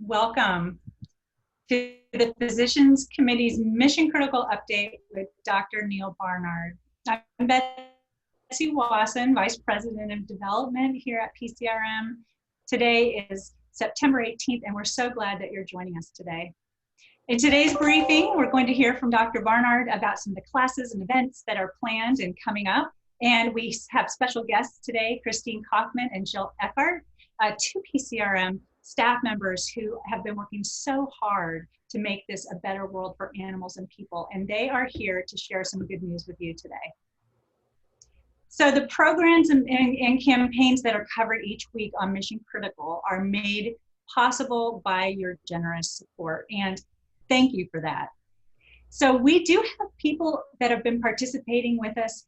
Welcome to the Physicians Committee's Mission Critical Update with Dr. Neal Barnard. I'm Betsy Wason, Vice President of Development here at PCRM. Today is September 18th, and we're so glad that you're joining us today. In today's briefing, we're going to hear from Dr. Barnard about some of the classes and events that are planned and coming up. And we have special guests today, Christine Kauffman and Jill Eckart, two PCRM staff members who have been working so hard to make this a better world for animals and people. And they are here to share some good news with you today. So the programs and campaigns that are covered each week on Mission Critical are made possible by your generous support. And thank you for that. So we do have people that have been participating with us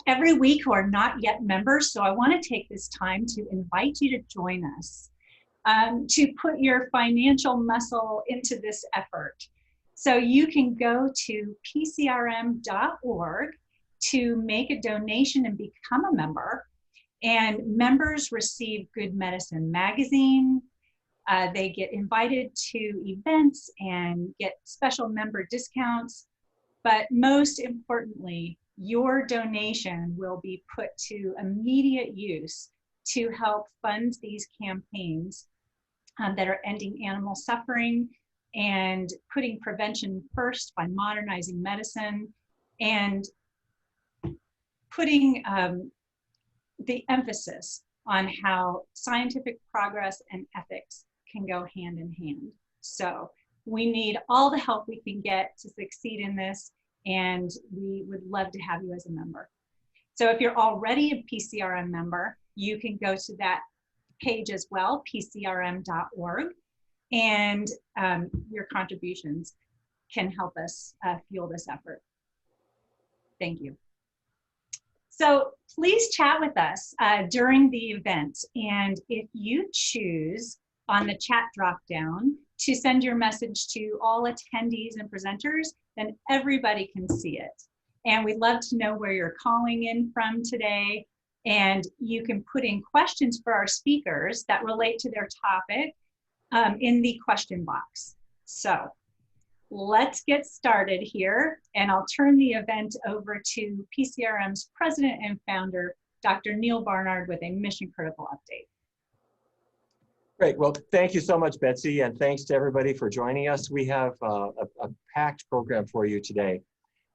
every week who are not yet members. So I want to take this time to invite you to join us, to put your financial muscle into this effort. So you can go to PCRM.org to make a donation and become a member. And members receive Good Medicine magazine. They get invited to events and get special member discounts. But most importantly, your donation will be put to immediate use to help fund these campaigns that are ending animal suffering and putting prevention first by modernizing medicine and putting the emphasis on how scientific progress and ethics can go hand in hand. So we need all the help we can get to succeed in this, and we would love to have you as a member. So if you're already a PCRM member, you can go to that page as well, PCRM.org, and your contributions can help us fuel this effort. Thank you. So please chat with us during the event, and if you choose on the chat dropdown to send your message to all attendees and presenters, then everybody can see it. And we'd love to know where you're calling in from today. And you can put in questions for our speakers that relate to their topic in the question box. So let's get started here. And I'll turn the event over to PCRM's president and founder, Dr. Neal Barnard, with a Mission Critical update. Great. Well, thank you so much, Betsy, and thanks to everybody for joining us. We have a packed program for you today.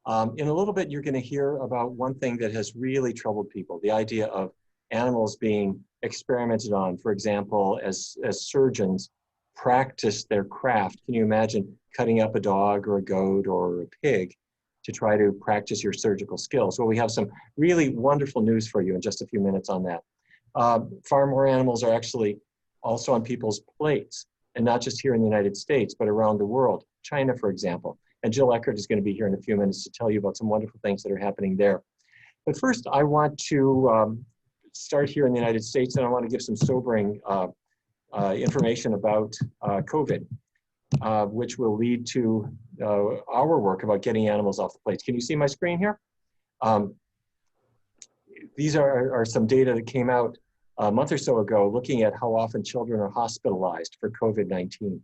In a little bit, you're going to hear about one thing that has really troubled people, the idea of animals being experimented on. For example, as surgeons practice their craft, can you imagine cutting up a dog or a goat or a pig to try to practice your surgical skills? Well, we have some really wonderful news for you in just a few minutes on that. Far more animals are actually also on people's plates, and not just here in the United States, but around the world. China, for example. And Jill Eckart is going to be here in a few minutes to tell you about some wonderful things that are happening there. But first, I want to start here in the United States, and I want to give some sobering information about COVID, which will lead to our work about getting animals off the plates. Can you see my screen here? These are some data that came out a month or so ago, looking at how often children are hospitalized for COVID-19.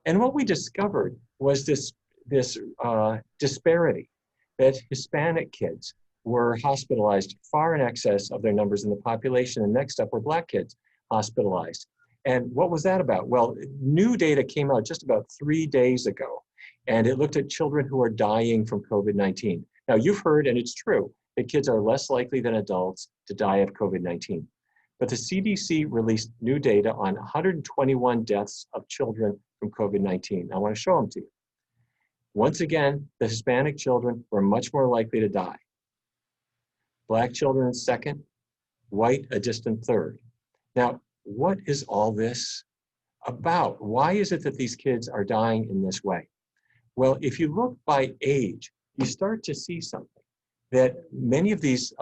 And what we discovered was this disparity, that Hispanic kids were hospitalized far in excess of their numbers in the population, and next up were Black kids hospitalized. And what was that about? Well, new data came out just about 3 days ago, and it looked at children who are dying from COVID-19. Now, you've heard, and it's true, that kids are less likely than adults to die of COVID-19. But the CDC released new data on 121 deaths of children from COVID-19. I want to show them to you. Once again, the Hispanic children were much more likely to die. Black children second, white a distant third. Now, what is all this about? Why is it that these kids are dying in this way? Well, if you look by age, you start to see something, that many of these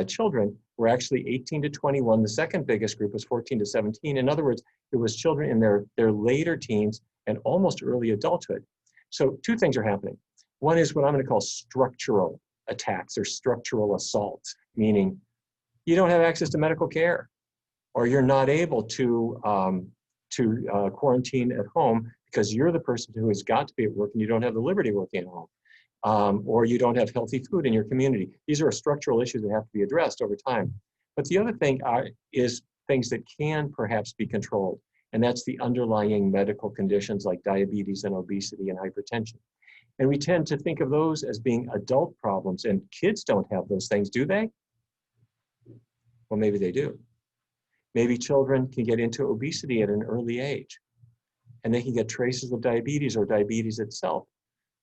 children were actually 18 to 21. The second biggest group was 14 to 17. In other words, it was children in their later teens and almost early adulthood. So two things are happening. One is what I'm going to call structural attacks or structural assaults, meaning you don't have access to medical care, or you're not able to to quarantine at home because you're the person who has got to be at work and you don't have the liberty of working at home. Or you don't have healthy food in your community. These are structural issues that have to be addressed over time. But the other thing is things that can perhaps be controlled, and that's the underlying medical conditions like diabetes and obesity and hypertension. And we tend to think of those as being adult problems, and kids don't have those things, do they? Well, maybe they do. Maybe children can get into obesity at an early age, and they can get traces of diabetes or diabetes itself,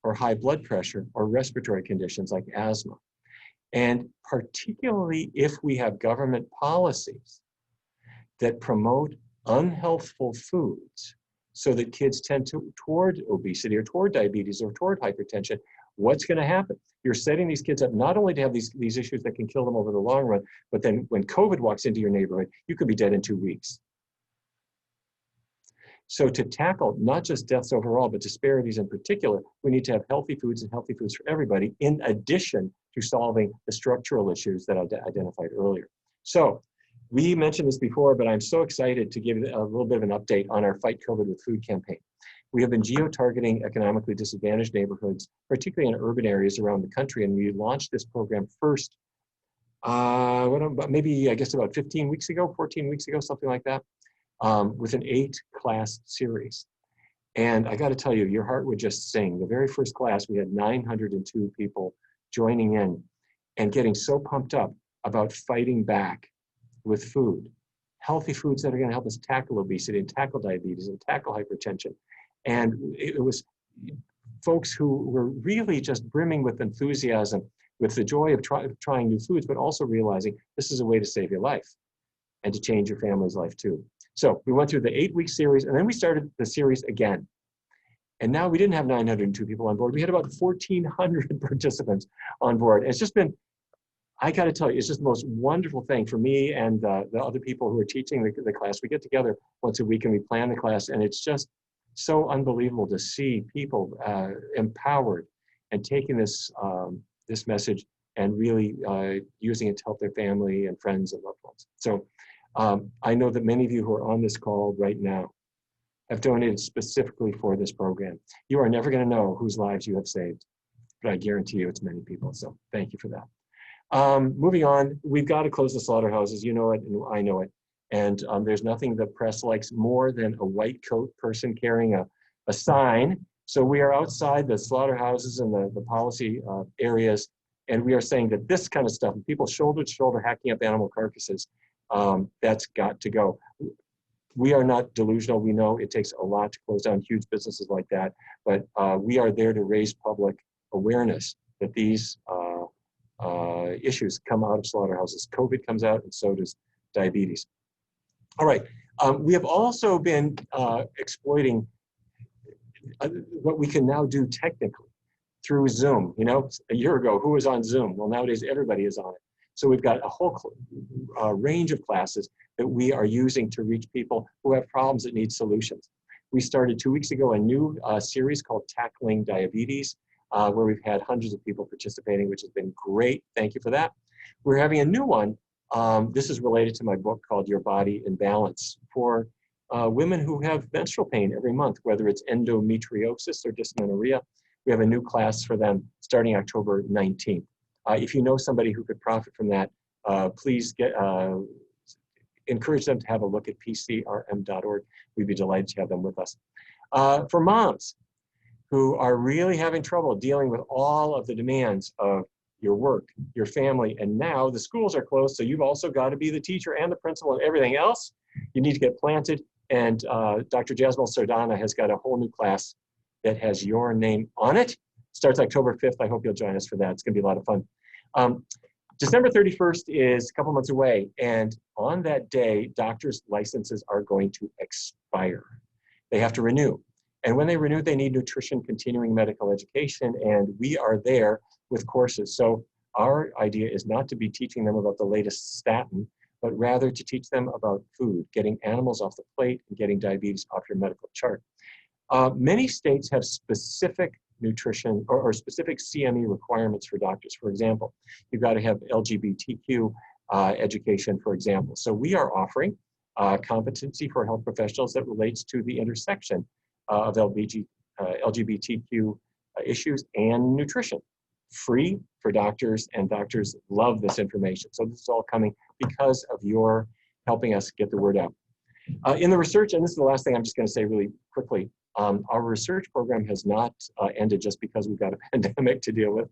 or high blood pressure, or respiratory conditions like asthma. And particularly if we have government policies that promote unhealthful foods so that kids tend toward obesity or toward diabetes or toward hypertension, what's going to happen? You're setting these kids up not only to have these issues that can kill them over the long run, but then when COVID walks into your neighborhood, you could be dead in 2 weeks. So to tackle not just deaths overall, but disparities in particular, we need to have healthy foods and healthy foods for everybody, in addition to solving the structural issues that I identified earlier. So we mentioned this before, but I'm so excited to give a little bit of an update on our Fight COVID with Food campaign. We have been geo-targeting economically disadvantaged neighborhoods, particularly in urban areas around the country, and we launched this program first, maybe I guess about 15 weeks ago, 14 weeks ago, something like that. With an 8-class series. And I got to tell you, your heart would just sing. The very first class, we had 902 people joining in and getting so pumped up about fighting back with food, healthy foods that are going to help us tackle obesity and tackle diabetes and tackle hypertension. And it was folks who were really just brimming with enthusiasm, with the joy of trying new foods, but also realizing this is a way to save your life and to change your family's life too. So we went through the 8-week series, and then we started the series again. And now we didn't have 902 people on board. We had about 1,400 participants on board. And it's just been, I got to tell you, it's just the most wonderful thing for me and the other people who are teaching the class. We get together once a week and we plan the class, and it's just so unbelievable to see people empowered and taking this message and really using it to help their family and friends and loved ones. So I know that many of you who are on this call right now have donated specifically for this program. You are never going to know whose lives you have saved, but I guarantee you it's many people. So thank you for that. Moving on, we've got to close the slaughterhouses. You know it, and I know it. And there's nothing the press likes more than a white coat person carrying a sign. So we are outside the slaughterhouses and the policy areas, and we are saying that this kind of stuff, people shoulder to shoulder hacking up animal carcasses, that's got to go. We are not delusional. We know it takes a lot to close down huge businesses like that, but we are there to raise public awareness that these issues come out of slaughterhouses. COVID comes out, and so does diabetes. All right, we have also been exploiting what we can now do technically through Zoom. You know, a year ago, who was on Zoom? Well, nowadays everybody is on it. So we've got a whole range of classes that we are using to reach people who have problems that need solutions. We started 2 weeks ago a new series called Tackling Diabetes, where we've had hundreds of people participating, which has been great. Thank you for that. We're having a new one. This is related to my book called Your Body in Balance, for women who have menstrual pain every month, whether it's endometriosis or dysmenorrhea. We have a new class for them starting October 19th. If you know somebody who could profit from that, please encourage them to have a look at PCRM.org. We'd be delighted to have them with us. For moms who are really having trouble dealing with all of the demands of your work, your family, and now the schools are closed, so you've also got to be the teacher and the principal and everything else. You need to get planted, and Dr. Jasmine Sardana has got a whole new class that has your name on it. Starts October 5th. I hope you'll join us for that. It's going to be a lot of fun. December 31st is a couple months away, and on that day, doctors' licenses are going to expire. They have to renew. And when they renew, they need nutrition, continuing medical education, and we are there with courses. So our idea is not to be teaching them about the latest statin, but rather to teach them about food, getting animals off the plate, and getting diabetes off your medical chart. Many states have specific nutrition or specific CME requirements for doctors. For example, you've got to have LGBTQ education, for example. So we are offering competency for health professionals that relates to the intersection of LGBTQ issues and nutrition. Free for doctors, and doctors love this information. So this is all coming because of your helping us get the word out. In the research, and this is the last thing I'm just going to say really quickly, our research program has not ended just because we've got a pandemic to deal with.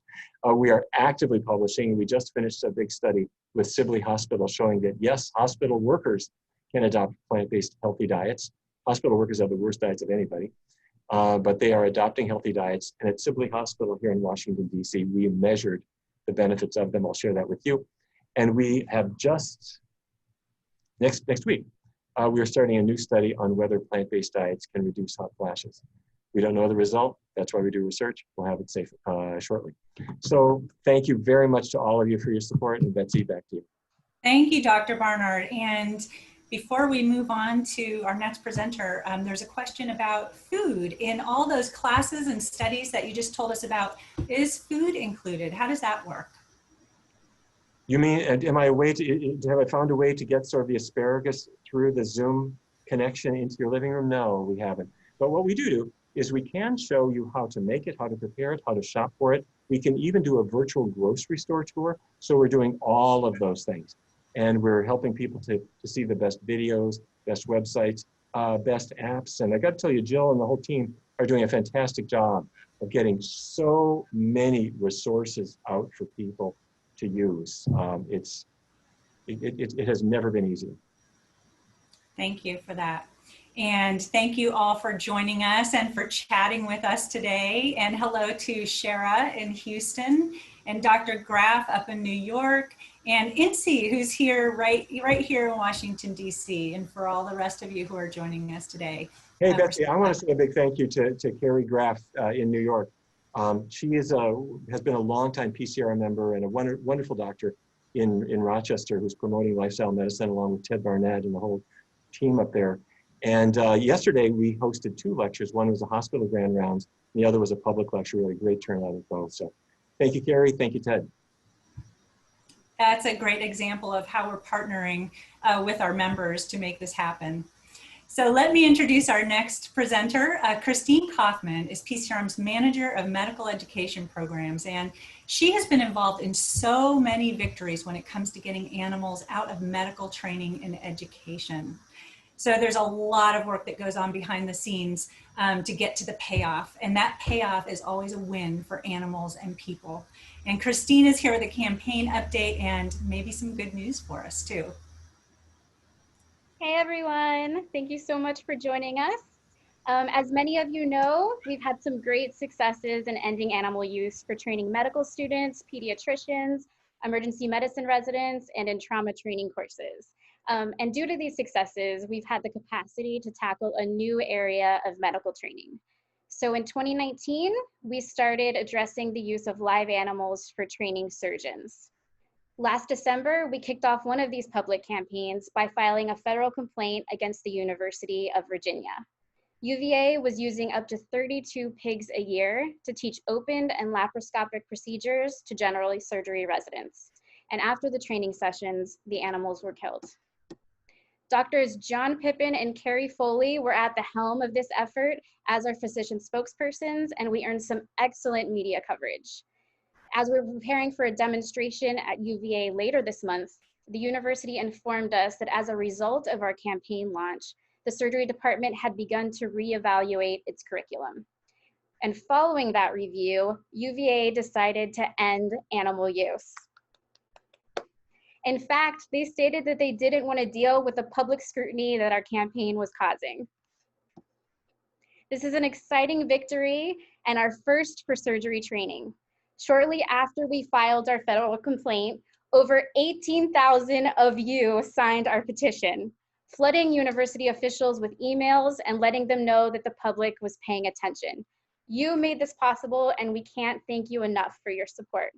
We are actively publishing. We just finished a big study with Sibley Hospital showing that, yes, hospital workers can adopt plant-based healthy diets. Hospital workers have the worst diets of anybody, but they are adopting healthy diets. And at Sibley Hospital here in Washington, D.C., we measured the benefits of them. I'll share that with you. And we have just, next week, we are starting a new study on whether plant-based diets can reduce hot flashes. We don't know the result. That's why we do research. We'll have it safe shortly. So thank you very much to all of you for your support. And Betsy, back to you. Thank you, Dr. Barnard. And before we move on to our next presenter, there's a question about food. In all those classes and studies that you just told us about, is food included? How does that work? You mean, am I a way to, have I found a way to get sort of the asparagus through the Zoom connection into your living room? No, we haven't. But what we do is we can show you how to make it, how to prepare it, how to shop for it. We can even do a virtual grocery store tour. So we're doing all of those things. And we're helping people to see the best videos, best websites, best apps. And I got to tell you, Jill and the whole team are doing a fantastic job of getting so many resources out for people to use. It has never been easier. Thank you for that. And thank you all for joining us and for chatting with us today. And hello to Shara in Houston and Dr. Graff up in New York and Incy, who's here right here in Washington, D.C. And for all the rest of you who are joining us today. Hey, Betsy, I want to say a big thank you to Carrie Graff in New York. She has been a longtime PCRM member and a wonderful doctor in Rochester who's promoting lifestyle medicine along with Ted Barnett and the whole team up there. And yesterday we hosted 2 lectures. One was a hospital grand rounds, and the other was a public lecture. Really great turnout at both. So thank you, Carrie. Thank you, Ted. That's a great example of how we're partnering with our members to make this happen. So let me introduce our next presenter. Christine Kauffman is PCRM's Manager of Medical Education Programs, and she has been involved in so many victories when it comes to getting animals out of medical training and education. So there's a lot of work that goes on behind the scenes to get to the payoff, and that payoff is always a win for animals and people. And Christine is here with a campaign update and maybe some good news for us too. Hey everyone, thank you so much for joining us. As many of you know, we've had some great successes in ending animal use for training medical students, pediatricians, emergency medicine residents, and in trauma training courses. And due to these successes, we've had the capacity to tackle a new area of medical training. So in 2019, we started addressing the use of live animals for training surgeons. Last December, we kicked off one of these public campaigns by filing a federal complaint against the University of Virginia. UVA was using up to 32 pigs a year to teach open and laparoscopic procedures to general surgery residents. And after the training sessions, the animals were killed. Doctors John Pippin and Carrie Foley were at the helm of this effort as our physician spokespersons, and we earned some excellent media coverage. As we're preparing for a demonstration at UVA later this month, the university informed us that as a result of our campaign launch, the surgery department had begun to reevaluate its curriculum. And following that review, UVA decided to end animal use. In fact, they stated that they didn't want to deal with the public scrutiny that our campaign was causing. This is an exciting victory and our first for surgery training. Shortly after we filed our federal complaint, over 18,000 of you signed our petition, flooding university officials with emails and letting them know that the public was paying attention. You made this possible, and we can't thank you enough for your support.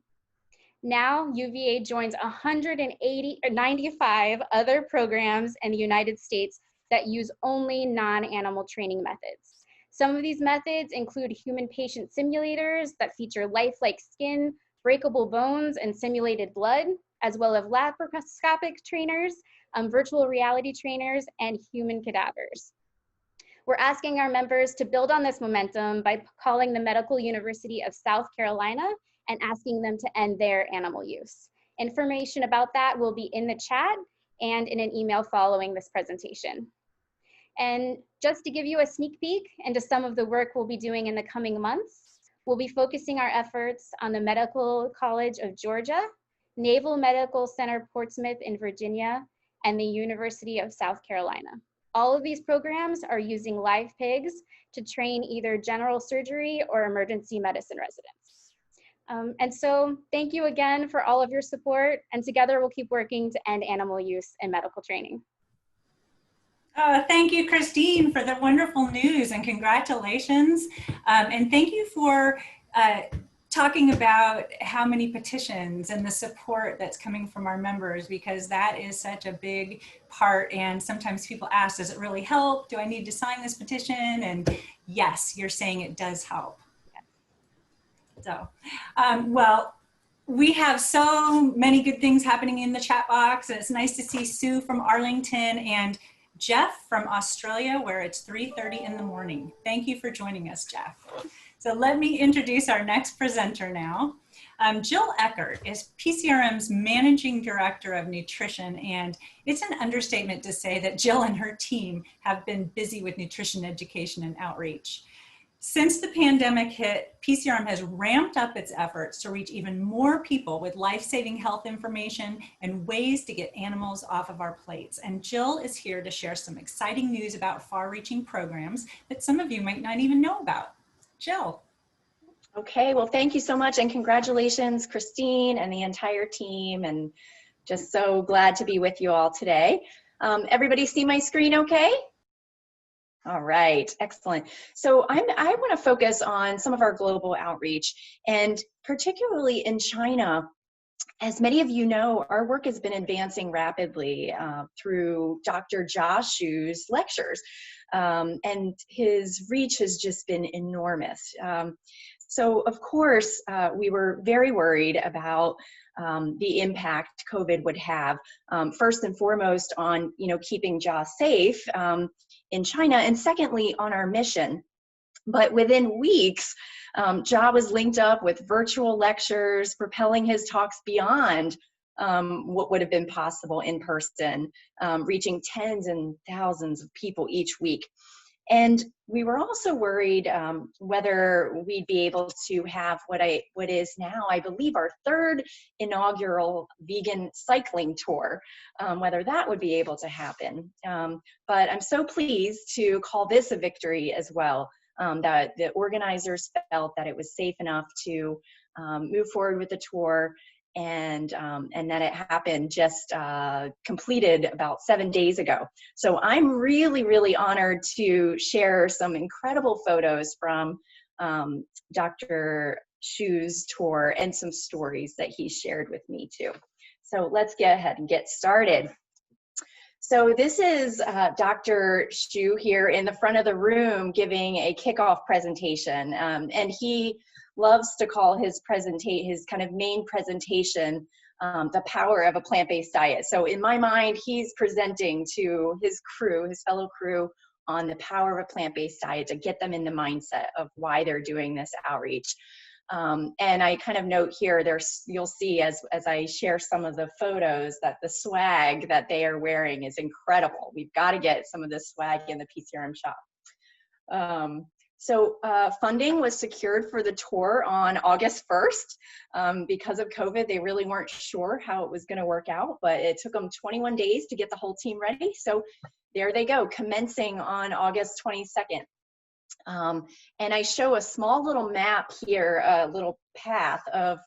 Now, UVA joins 95 other programs in the United States that use only non-animal training methods. Some of these methods include human patient simulators that feature lifelike skin, breakable bones, and simulated blood, as well as laparoscopic trainers virtual reality trainers, and human cadavers. We're asking our members to build on this momentum by calling the Medical University of South Carolina and asking them to end their animal use. Information about that will be in the chat and in an email following this presentation. And just to give you a sneak peek into some of the work we'll be doing in the coming months, we'll be focusing our efforts on the Medical College of Georgia, Naval Medical Center Portsmouth in Virginia, and the University of South Carolina. All of these programs are using live pigs to train either general surgery or emergency medicine residents. And so thank you again for all of your support, and together we'll keep working to end animal use in medical training. Thank you, Christine, for the wonderful news, and congratulations. And thank you for talking about how many petitions and the support that's coming from our members, because that is such a big part. And sometimes people ask, does it really help? Do I need to sign this petition? And yes, you're saying it does help. So, well, we have so many good things happening in the chat box. It's nice to see Sue from Arlington and Jeff from Australia, where it's 3:30 in the morning. Thank you for joining us, Jeff. So let me introduce our next presenter now. Jill Eckart is PCRM's Managing Director of Nutrition, and it's an understatement to say that Jill and her team have been busy with nutrition education and outreach. Since the pandemic hit, PCRM has ramped up its efforts to reach even more people with life-saving health information and ways to get animals off of our plates. And Jill is here to share some exciting news about far-reaching programs that some of you might not even know about. Jill. Okay, well, thank you so much, and congratulations, Christine and the entire team, and just so glad to be with you all today. Everybody see my screen okay? All right, excellent. So I want to focus on some of our global outreach, and particularly in China. As many of you know, our work has been advancing rapidly through Dr. Jia Xu's lectures, and his reach has just been enormous. So of course, we were very worried about the impact COVID would have, first and foremost on keeping Jia safe in China, and secondly on our mission. But within weeks, Jia was linked up with virtual lectures, propelling his talks beyond what would have been possible in person, reaching tens and thousands of people each week. And we were also worried whether we'd be able to have what is now, I believe, our third inaugural vegan cycling tour, whether that would be able to happen. But I'm so pleased to call this a victory as well, that the organizers felt that it was safe enough to move forward with the tour, and that it happened just completed about 7 days ago. So I'm really, really honored to share some incredible photos from Dr. Xu's tour and some stories that he shared with me too. So let's get ahead and get started. So this is Dr. Xu here in the front of the room giving a kickoff presentation, and he loves to call his kind of main presentation the power of a plant-based diet. So in my mind, he's presenting to his crew, his fellow crew, on the power of a plant-based diet to get them in the mindset of why they're doing this outreach. And I kind of note here, you'll see as I share some of the photos that the swag that they are wearing is incredible. We've got to get some of this swag in the PCRM shop. So funding was secured for the tour on August 1st. Because of COVID, they really weren't sure how it was going to work out, but it took them 21 days to get the whole team ready. So there they go, commencing on August 22nd. And I show a small little map here, a little path of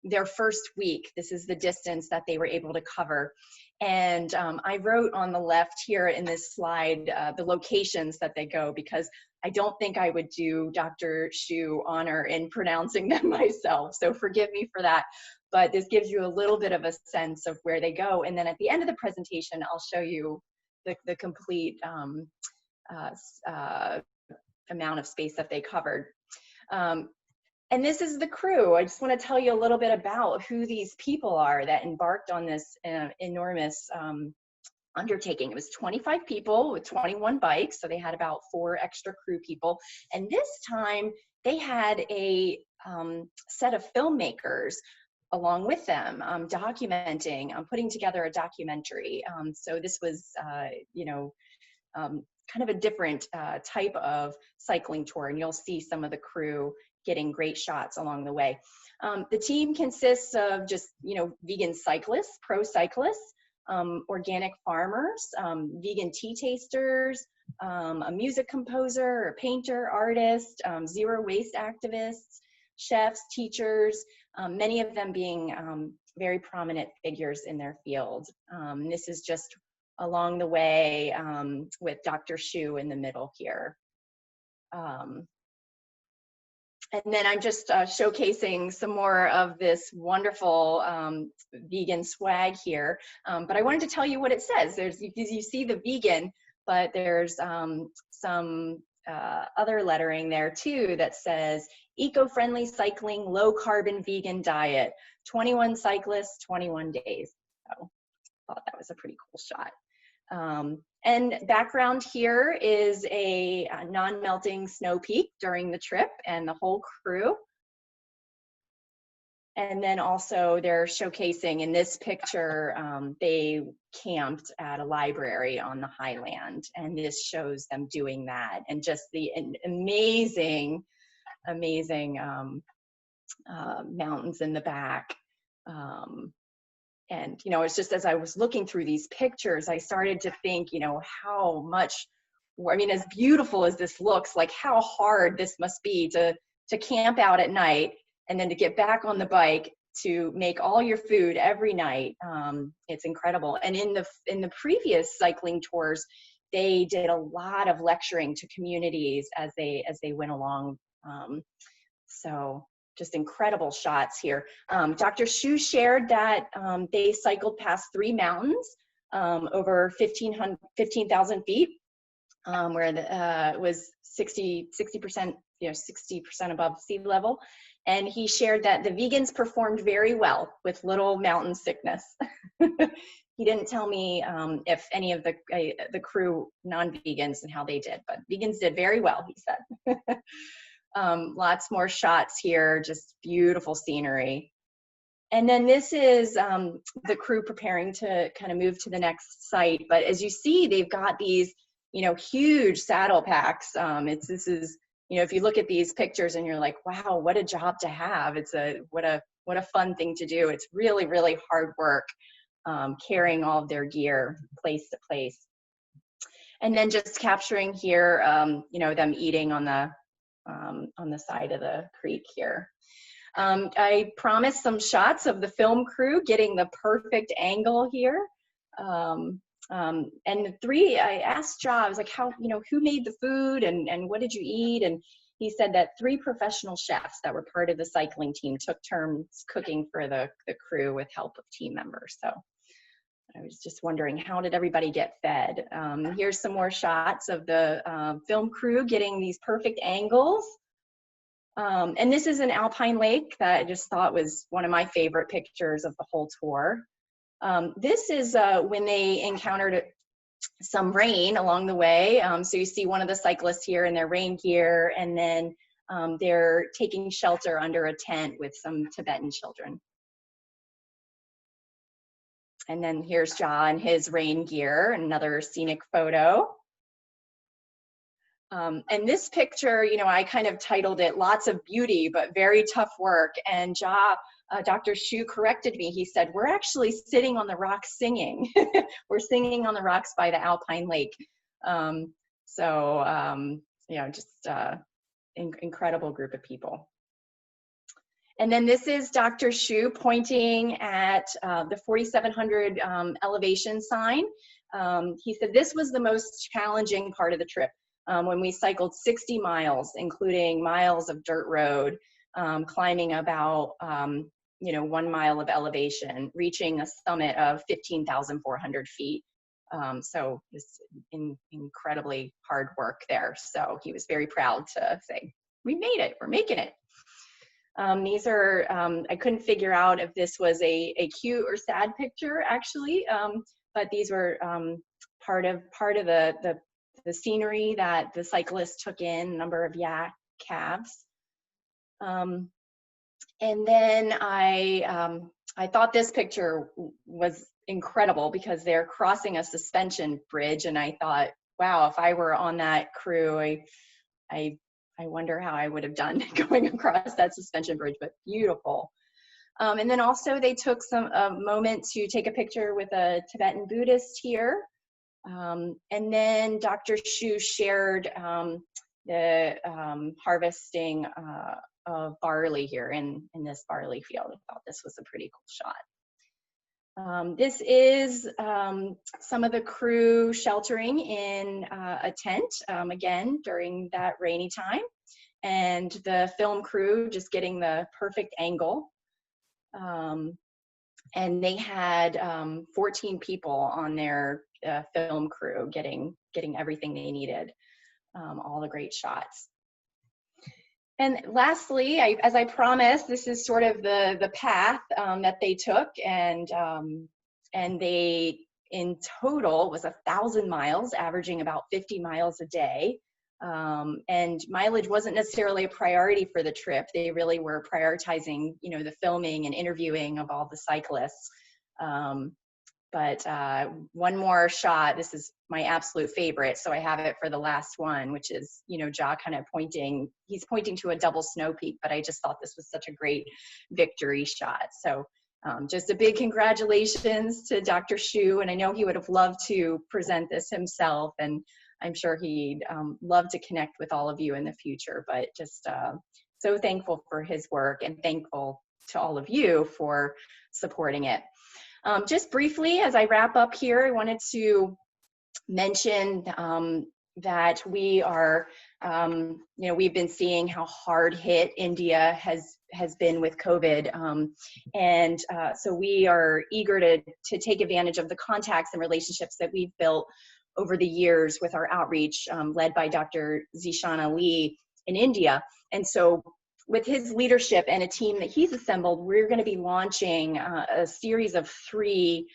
their first week. This is the distance that they were able to cover. And I wrote on the left here in this slide the locations that they go, because I don't think I would do Dr. Xu honor in pronouncing them myself. So forgive me for that. But this gives you a little bit of a sense of where they go. And then at the end of the presentation, I'll show you the complete amount of space that they covered. And this is the crew. I just want to tell you a little bit about who these people are that embarked on this enormous undertaking. It was 25 people with 21 bikes, so they had about 4 extra crew people. And this time they had a set of filmmakers along with them, documenting, putting together a documentary. So this was, you know, kind of a different type of cycling tour, and you'll see some of the crew getting great shots along the way. The team consists of just, you know, vegan cyclists, pro cyclists, organic farmers, vegan tea tasters, a music composer, a painter, artist, zero waste activists, chefs, teachers, many of them being very prominent figures in their field. This is just along the way with Dr. Shu in the middle here. And then I'm just showcasing some more of this wonderful vegan swag here. But I wanted to tell you what it says. There's, you see the vegan, but there's some other lettering there too that says eco-friendly cycling, low carbon vegan diet, 21 cyclists, 21 days. So I thought that was a pretty cool shot. And background here is a non-melting snow peak during the trip and the whole crew. And then also they're showcasing in this picture, they camped at a library on the highland, and this shows them doing that, and just the amazing, amazing mountains in the back. And, you know, it's just as I was looking through these pictures, I started to think, you know, how much, I mean, as beautiful as this looks, like how hard this must be to camp out at night and then to get back on the bike to make all your food every night. It's incredible. And in the previous cycling tours, they did a lot of lecturing to communities as they went along. So just incredible shots here. Dr. Shu shared that they cycled past 3 mountains over 15,000 feet, where it was 60%, you know, 60% above sea level. And he shared that the vegans performed very well with little mountain sickness. He didn't tell me if any of the crew non-vegans and how they did, but vegans did very well, he said. Lots more shots here, just beautiful scenery. And then this is the crew preparing to kind of move to the next site. But as you see, they've got these, you know, huge saddle packs. This is, you know, if you look at these pictures and you're like, wow, what a job to have. It's what a fun thing to do. It's really, really hard work carrying all of their gear place to place. And then just capturing here, you know, them eating on the side of the creek here. I promised some shots of the film crew getting the perfect angle here. And the 3, I asked Ja, I was like, how, you know, who made the food and what did you eat? And he said that 3 professional chefs that were part of the cycling team took turns cooking for the crew with help of team members. So I was just wondering, how did everybody get fed? Here's some more shots of the film crew getting these perfect angles. And this is an alpine lake that I just thought was one of my favorite pictures of the whole tour. This is when they encountered some rain along the way. So you see one of the cyclists here in their rain gear, and then they're taking shelter under a tent with some Tibetan children. And then here's Ja in his rain gear, another scenic photo. And this picture, you know, I kind of titled it "Lots of Beauty, but Very Tough Work." And Ja, Dr. Shu corrected me. He said, we're actually sitting on the rocks singing. We're singing on the rocks by the Alpine Lake. You know, just incredible group of people. And then this is Dr. Shu pointing at the 4,700 elevation sign. He said this was the most challenging part of the trip when we cycled 60 miles, including miles of dirt road, climbing about you know, 1 mile of elevation, reaching a summit of 15,400 feet. So just incredibly hard work there. So he was very proud to say, we made it, we're making it. These are, I couldn't figure out if this was a cute or sad picture, actually, but these were part of the scenery that the cyclists took in, a number of yak calves. And then I thought this picture was incredible because they're crossing a suspension bridge, and I thought, wow, if I were on that crew, I wonder how I would have done going across that suspension bridge, but beautiful. And then also they took a moment to take a picture with a Tibetan Buddhist here. And then Dr. Shu shared the harvesting of barley here in this barley field. I thought this was a pretty cool shot. This is some of the crew sheltering in a tent, again, during that rainy time. And the film crew just getting the perfect angle. And they had 14 people on their film crew getting everything they needed, all the great shots. And lastly, as I promised, this is sort of the path that they took, and they in total was 1,000 miles, averaging about 50 miles a day. And mileage wasn't necessarily a priority for the trip. They really were prioritizing, you know, the filming and interviewing of all the cyclists. But one more shot, this is my absolute favorite, so I have it for the last one, which is, you know, Ja kind of pointing, he's pointing to a double snow peak, but I just thought this was such a great victory shot. So just a big congratulations to Dr. Shu, and I know he would have loved to present this himself, and I'm sure he'd love to connect with all of you in the future, but just so thankful for his work and thankful to all of you for supporting it. Just briefly, as I wrap up here, I wanted to mention that we are, you know, we've been seeing how hard hit India has been with COVID. So we are eager to take advantage of the contacts and relationships that we've built over the years with our outreach led by Dr. Zishan Ali in India. And so with his leadership and a team that he's assembled, we're going to be launching a series of 3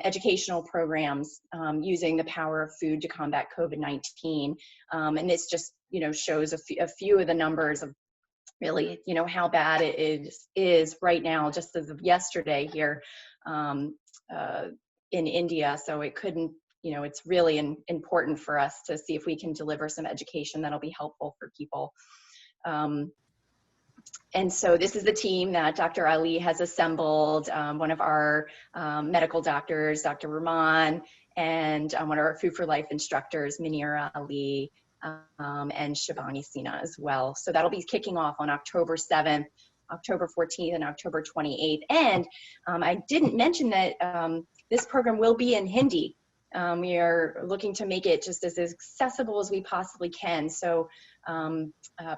educational programs using the power of food to combat COVID-19. And this just, you know, shows a few of the numbers of really, you know, how bad it is right now, just as of yesterday here in India. So it couldn't, you know, it's really important for us to see if we can deliver some education that'll be helpful for people. And so this is the team that Dr. Ali has assembled, one of our medical doctors, Dr. Rahman, and one of our Food for Life instructors, Munira Ali, and Shivani Sina as well. So that'll be kicking off on October 7th, October 14th, and October 28th. And I didn't mention that this program will be in Hindi. We are looking to make it just as accessible as we possibly can. So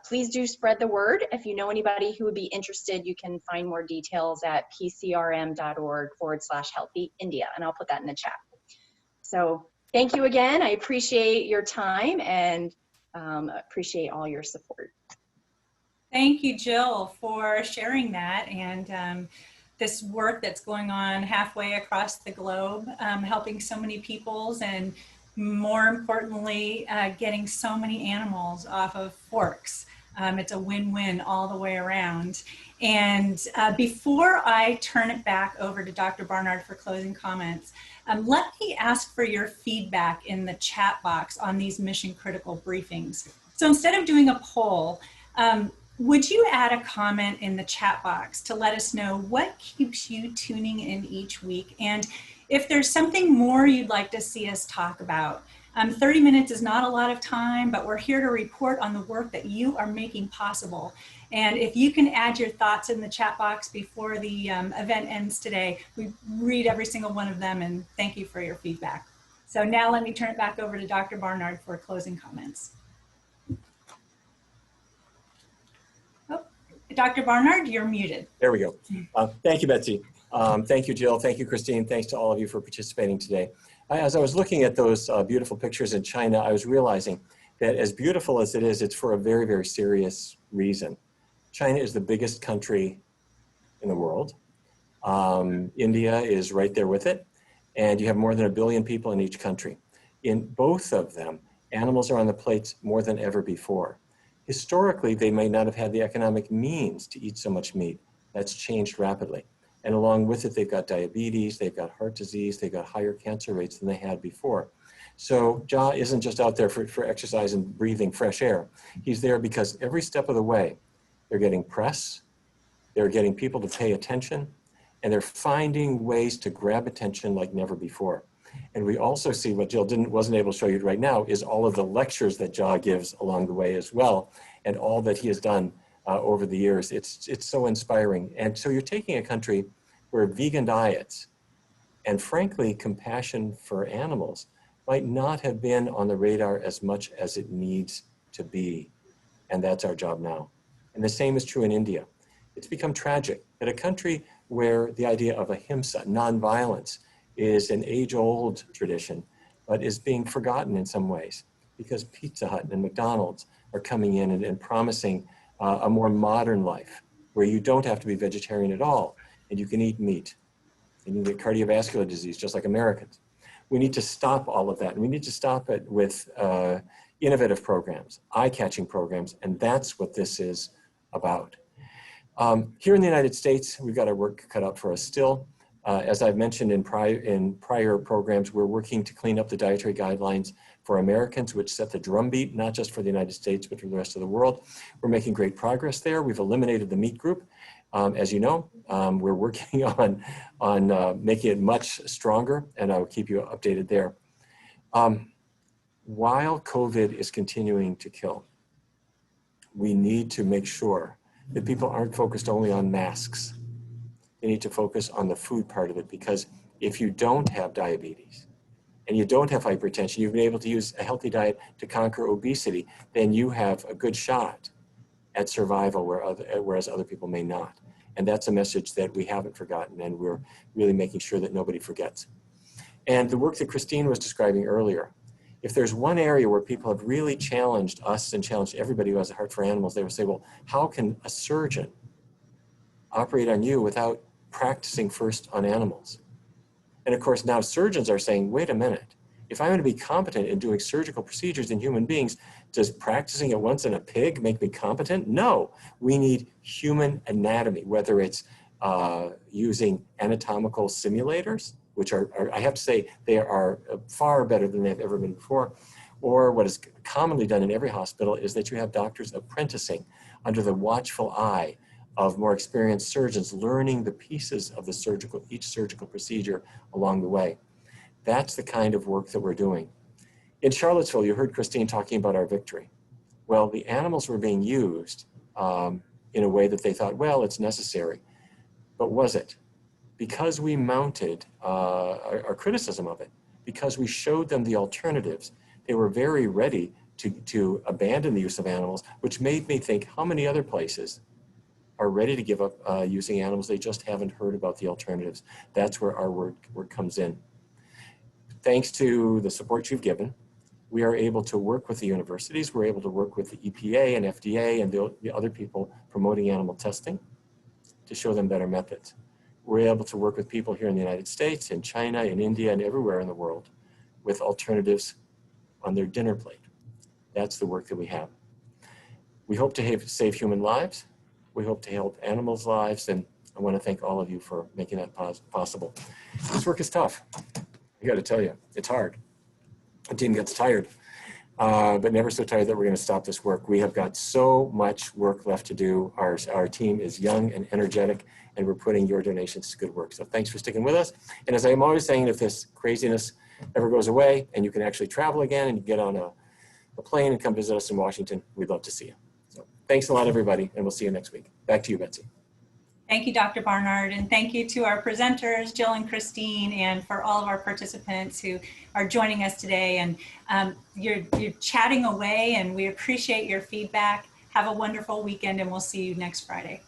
please do spread the word. If you know anybody who would be interested, you can find more details at pcrm.org/healthy India, and I'll put that in the chat. So thank you again. I appreciate your time and appreciate all your support. Thank you, Jill, for sharing that and this work that's going on halfway across the globe, helping so many peoples, and more importantly, getting so many animals off of forks. It's a win-win all the way around. And before I turn it back over to Dr. Barnard for closing comments, let me ask for your feedback in the chat box on these mission critical briefings. So instead of doing a poll, would you add a comment in the chat box to let us know what keeps you tuning in each week? And if there's something more you'd like to see us talk about. 30 minutes is not a lot of time, but we're here to report on the work that you are making possible. And if you can add your thoughts in the chat box before the event ends today, we read every single one of them, and thank you for your feedback. So now let me turn it back over to Dr. Barnard for closing comments. Dr. Barnard, you're muted. There we go. Thank you, Betsy. Thank you, Jill. Thank you, Christine. Thanks to all of you for participating today. As I was looking at those beautiful pictures in China, I was realizing that as beautiful as it is, it's for a very, very serious reason. China is the biggest country in the world. India is right there with it. and you have more than 1 billion people in each country. In both of them, animals are on the plates more than ever before. Historically, they may not have had the economic means to eat so much meat. That's changed rapidly. And along with it, they've got diabetes, they've got heart disease, they've got higher cancer rates than they had before. So JA isn't just out there for exercise and breathing fresh air. He's there because every step of the way, they're getting press, they're getting people to pay attention, and they're finding ways to grab attention like never before. And we also see what Jill wasn't able to show you right now is all of the lectures that JA gives along the way as well, and all that he has done over the years. It's so inspiring. And so you're taking a country where vegan diets and frankly, compassion for animals might not have been on the radar as much as it needs to be. And that's our job now. And the same is true in India. It's become tragic that a country where the idea of ahimsa, nonviolence, is an age-old tradition, but is being forgotten in some ways because Pizza Hut and McDonald's are coming in and promising a more modern life where you don't have to be vegetarian at all and you can eat meat and you can get cardiovascular disease just like Americans. We need to stop all of that, and we need to stop it with innovative programs, eye-catching programs, and that's what this is about. Here in the United States, we've got our work cut out for us still. As I've mentioned in prior programs, we're working to clean up the dietary guidelines for Americans, which set the drumbeat, not just for the United States, but for the rest of the world. We're making great progress there. We've eliminated the meat group. As you know, we're working on making it much stronger, and I'll keep you updated there. While COVID is continuing to kill, we need to make sure that people aren't focused only on masks. They need to focus on the food part of it, because if you don't have diabetes and you don't have hypertension, you've been able to use a healthy diet to conquer obesity, then you have a good shot at survival whereas other people may not. And that's a message that we haven't forgotten, and we're really making sure that nobody forgets. And the work that Christine was describing earlier, if there's one area where people have really challenged us and challenged everybody who has a heart for animals, they would say, well, how can a surgeon operate on you without practicing first on animals? And of course, now surgeons are saying, wait a minute, if I'm going to be competent in doing surgical procedures in human beings, does practicing it once in a pig make me competent? No, we need human anatomy, whether it's using anatomical simulators, which are, I have to say, they are far better than they've ever been before. Or what is commonly done in every hospital is that you have doctors apprenticing under the watchful eye of more experienced surgeons, learning the pieces of the each surgical procedure along the way. That's the kind of work that we're doing. In Charlottesville, you heard Christine talking about our victory. Well, the animals were being used in a way that they thought, well, it's necessary. But was it? Because we mounted our criticism of it, because we showed them the alternatives, they were very ready to abandon the use of animals, which made me think, how many other places are ready to give up using animals? They just haven't heard about the alternatives. That's where our work comes in. Thanks to the support you've given, we are able to work with the universities, we're able to work with the EPA and FDA and the other people promoting animal testing to show them better methods. We're able to work with people here in the United States, in China, in India, and everywhere in the world with alternatives on their dinner plate. That's the work that we have. We hope to save human lives. We hope to help animals' lives, and I want to thank all of you for making that possible. This work is tough. I got to tell you, it's hard. The team gets tired, but never so tired that we're going to stop this work. We have got so much work left to do. Our team is young and energetic, and we're putting your donations to good work. So thanks for sticking with us. And as I'm always saying, if this craziness ever goes away and you can actually travel again and you get on a plane and come visit us in Washington, we'd love to see you. So thanks a lot, everybody, and we'll see you next week. Back to you, Betsy. Thank you, Dr. Barnard, and thank you to our presenters, Jill and Christine, and for all of our participants who are joining us today. And you're chatting away, and we appreciate your feedback. Have a wonderful weekend, and we'll see you next Friday.